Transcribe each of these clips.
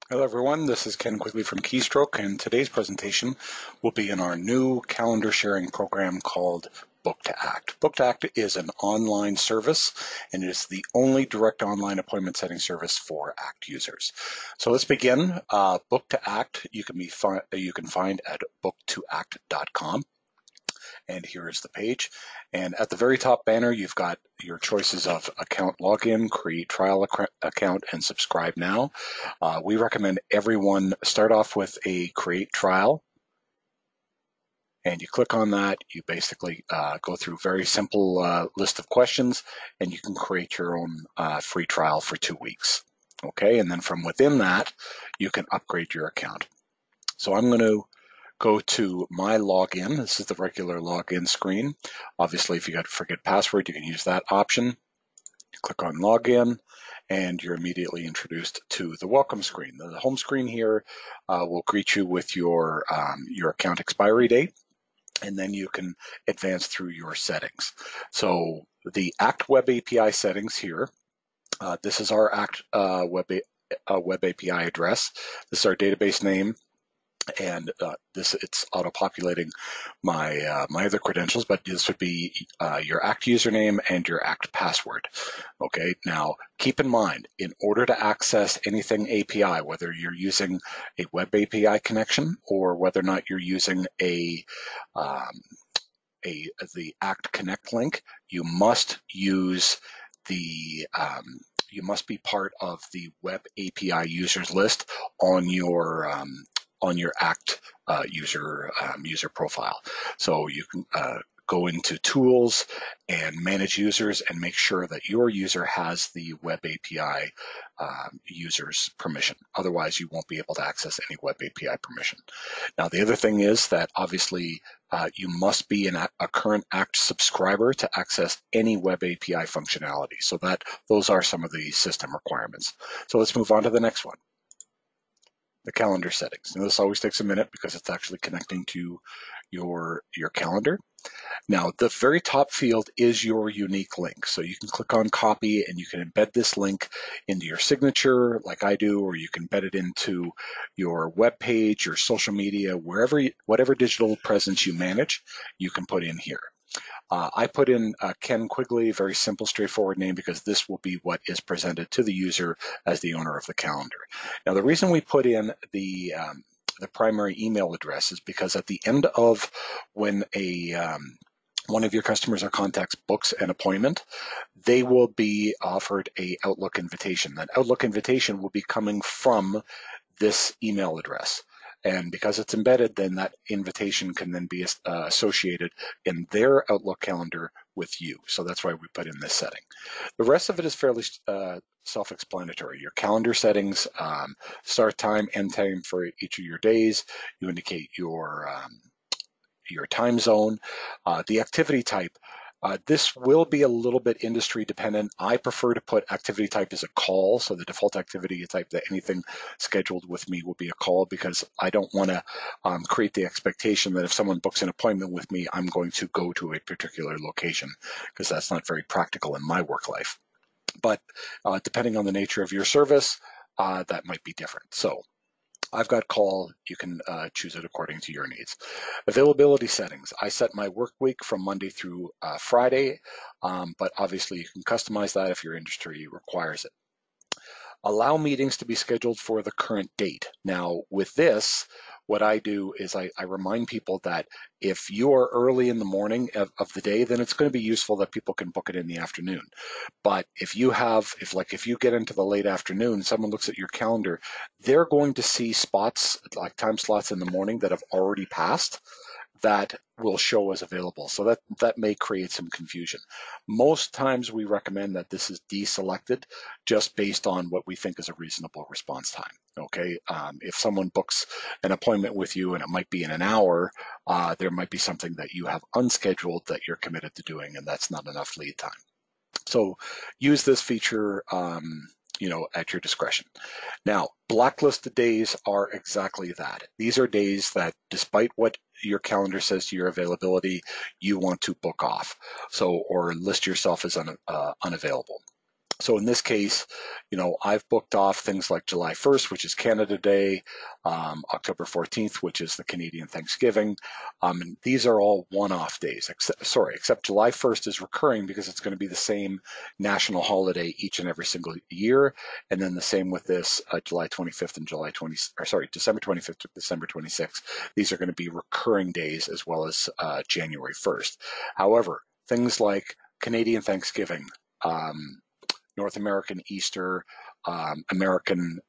Hello everyone, this is Ken Quigley from Keystroke, and today's presentation will be in our new calendar sharing program called Book2act. Book2act is an online service, and it is the only direct online appointment setting service for ACT users. So let's begin. Book2act you can find at book2act.com. And here is the page. And at the very top banner, you've got your choices of account login, create trial account, and subscribe now. We recommend everyone start off with a create trial. And you click on that, you basically go through a very simple list of questions, and you can create your own free trial for 2 weeks. Okay, and then from within that, you can upgrade your account. So I'm going to go to my login. This is the regular login screen. Obviously, if you got to forget password, you can use that option. You click on login, and you're immediately introduced to the welcome screen. The home screen here will greet you with your account expiry date, and then you can advance through your settings. So the ACT Web API settings here. This is our ACT Web API address. This is our database name. And it's auto-populating my my other credentials, but this would be your ACT username and your ACT password. Okay, now keep in mind, in order to access anything API, whether you're using a web API connection or whether or not you're using the ACT Connect link, you must use the you must be part of the web API users list on your ACT user profile. So you can go into tools and manage users and make sure that your user has the web API users permission. Otherwise, you won't be able to access any web API permission. Now, the other thing is that obviously you must be a current ACT subscriber to access any web API functionality. So those are some of the system requirements. So let's move on to the next one. The calendar settings. Now this always takes a minute because it's actually connecting to your calendar. Now the very top field is your unique link. So you can click on copy and you can embed this link into your signature like I do, or you can embed it into your web page, your social media, whatever digital presence you manage, you can put in here. I put in Ken Quigley, very simple, straightforward name, because this will be what is presented to the user as the owner of the calendar. Now, the reason we put in the primary email address is because at the end of when one of your customers or contacts books an appointment, they will be offered a Outlook invitation. That Outlook invitation will be coming from this email address. And because it's embedded, then that invitation can then be associated in their Outlook calendar with you. So that's why we put in this setting. The rest of it is fairly self-explanatory. Your calendar settings, start time, end time for each of your days. You indicate your time zone, the activity type. This will be a little bit industry dependent. I prefer to put activity type as a call, so the default activity type that anything scheduled with me will be a call, because I don't want to create the expectation that if someone books an appointment with me, I'm going to go to a particular location, because that's not very practical in my work life. But depending on the nature of your service, that might be different. So I've got call. You can choose it according to your needs. Availability settings. I set my work week from Monday through Friday, but obviously you can customize that if your industry requires it. Allow meetings to be scheduled for the current date. Now, with this, what I do is I remind people that if you are early in the morning of the day, then it's going to be useful that people can book it in the afternoon. But if you get into the late afternoon, someone looks at your calendar, they're going to see spots, like time slots in the morning that have already passed, that will show as available. So that may create some confusion. Most times we recommend that this is deselected just based on what we think is a reasonable response time. Okay, if someone books an appointment with you and it might be in an hour, there might be something that you have unscheduled that you're committed to doing, and that's not enough lead time. So use this feature at your discretion. Now, blacklisted days are exactly that. These are days that, despite what your calendar says to your availability, you want to book off, or list yourself as unavailable. So in this case, I've booked off things like July 1st, which is Canada Day, October 14th, which is the Canadian Thanksgiving. And these are all one-off days, except July 1st is recurring because it's going to be the same national holiday each and every single year. And then the same with this July 25th and December 25th to December 26th. These are going to be recurring days as well as January 1st. However, things like Canadian Thanksgiving, North American Easter, American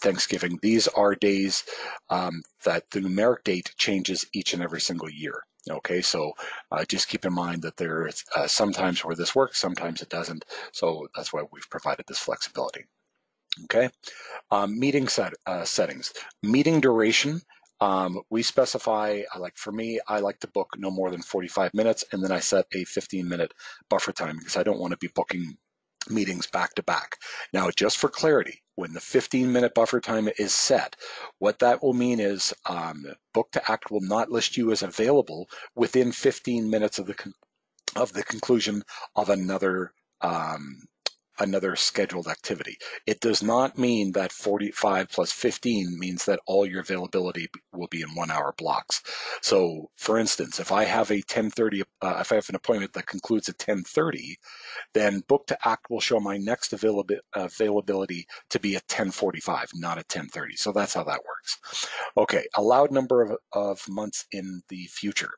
Thanksgiving. These are days that the numeric date changes each and every single year. Okay, so just keep in mind that there's sometimes where this works, sometimes it doesn't. So that's why we've provided this flexibility. Okay, meeting settings. Meeting duration. We specify, for me, I like to book no more than 45 minutes, and then I set a 15-minute buffer time because I don't want to be booking meetings back to back. Now, just for clarity, when the 15-minute buffer time is set, what that will mean is Book2act will not list you as available within 15 minutes of the conclusion of another scheduled activity. It does not mean that 45 plus 15 means that all your availability will be in 1 hour blocks. So for instance, if I have a 10:30, if I have an appointment that concludes at 10:30, then Book2act will show my next availability to be at 10:45, not at 10:30. So that's how that works. Okay, allowed number of months in the future.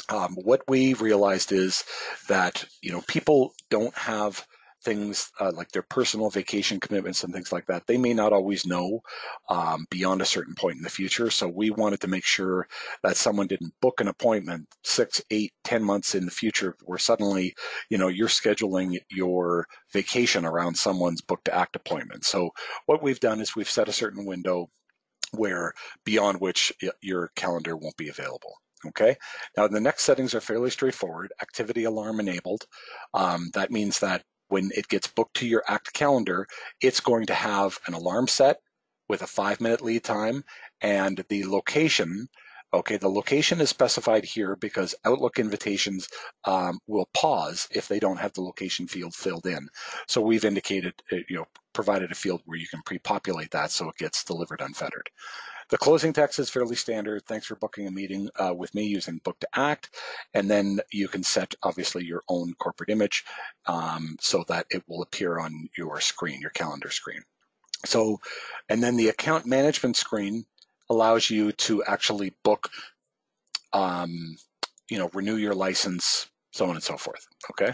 What we realized is that people don't have things like their personal vacation commitments and things like that. They may not always know beyond a certain point in the future. So we wanted to make sure that someone didn't book an appointment 6, 8, 10 months in the future where suddenly, you're scheduling your vacation around someone's Book2act appointment. So what we've done is we've set a certain window where beyond which your calendar won't be available. Okay. Now the next settings are fairly straightforward. Activity alarm enabled. That means that when it gets booked to your Act calendar, it's going to have an alarm set with a 5-minute lead time and the location. Okay, the location is specified here because Outlook invitations will pause if they don't have the location field filled in. So we've indicated, provided a field where you can pre-populate that so it gets delivered unfettered. The closing text is fairly standard. Thanks for booking a meeting with me using Book2act. And then you can set, obviously, your own corporate image so that it will appear on your screen, your calendar screen. So, and then the account management screen allows you to actually book, renew your license, so on and so forth, okay?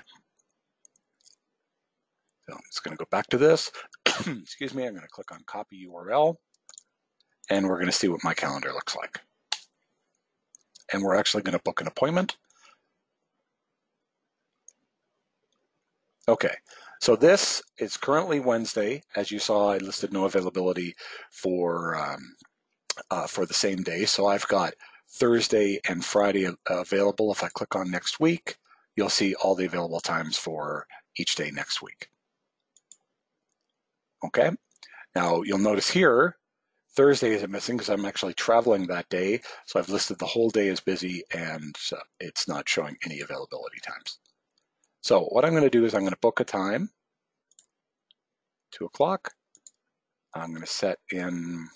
So I'm just gonna go back to this. Excuse me, I'm gonna click on copy URL. And we're going to see what my calendar looks like. And we're actually going to book an appointment. Okay, so this is currently Wednesday. As you saw, I listed no availability for the same day. So I've got Thursday and Friday available. If I click on next week, you'll see all the available times for each day next week. Okay, now you'll notice here, Thursday isn't missing because I'm actually traveling that day. So I've listed the whole day as busy and it's not showing any availability times. So what I'm going to do is I'm going to book a time, 2 o'clock. I'm going to set in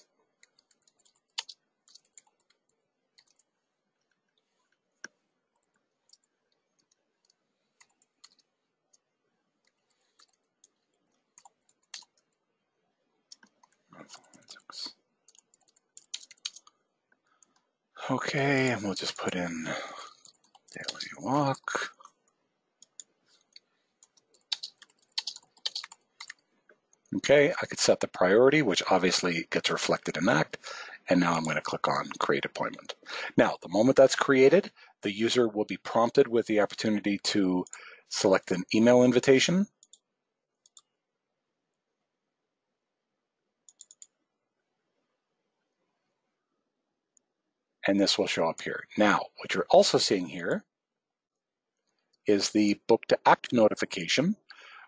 okay, and we'll just put in daily walk. Okay, I could set the priority, which obviously gets reflected in Act. And now I'm going to click on Create Appointment. Now, the moment that's created, the user will be prompted with the opportunity to select an email invitation. And this will show up here. Now, what you're also seeing here is the Book2act notification,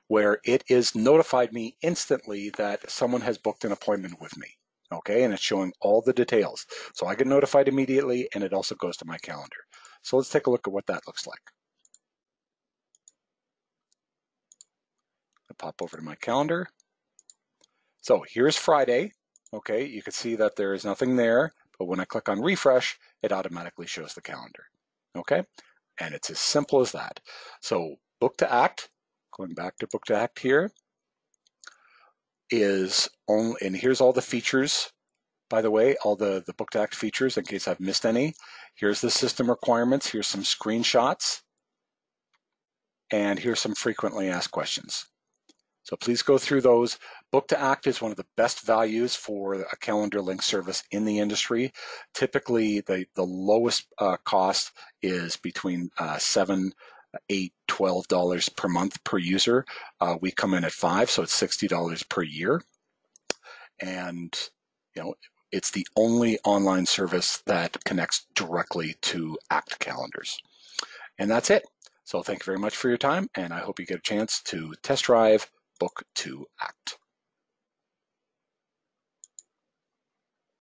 where it is notified me instantly that someone has booked an appointment with me. Okay, and it's showing all the details. So I get notified immediately, and it also goes to my calendar. So let's take a look at what that looks like. pop over to my calendar. So here's Friday. Okay, you can see that there is nothing there, but when I click on refresh, it automatically shows the calendar. Okay, and it's as simple as that. So Book2act, going back to Book2act here, is only, and here's all the features, by the way, all the Book2act features in case I've missed any. Here's the system requirements, here's some screenshots, and here's some frequently asked questions. So please go through those. Book2act is one of the best values for a calendar link service in the industry. Typically, the lowest cost is between $7, $8, $12 per month per user. We come in at $5, so it's $60 per year. And it's the only online service that connects directly to Act calendars. And that's it. So thank you very much for your time, and I hope you get a chance to test drive Book2act.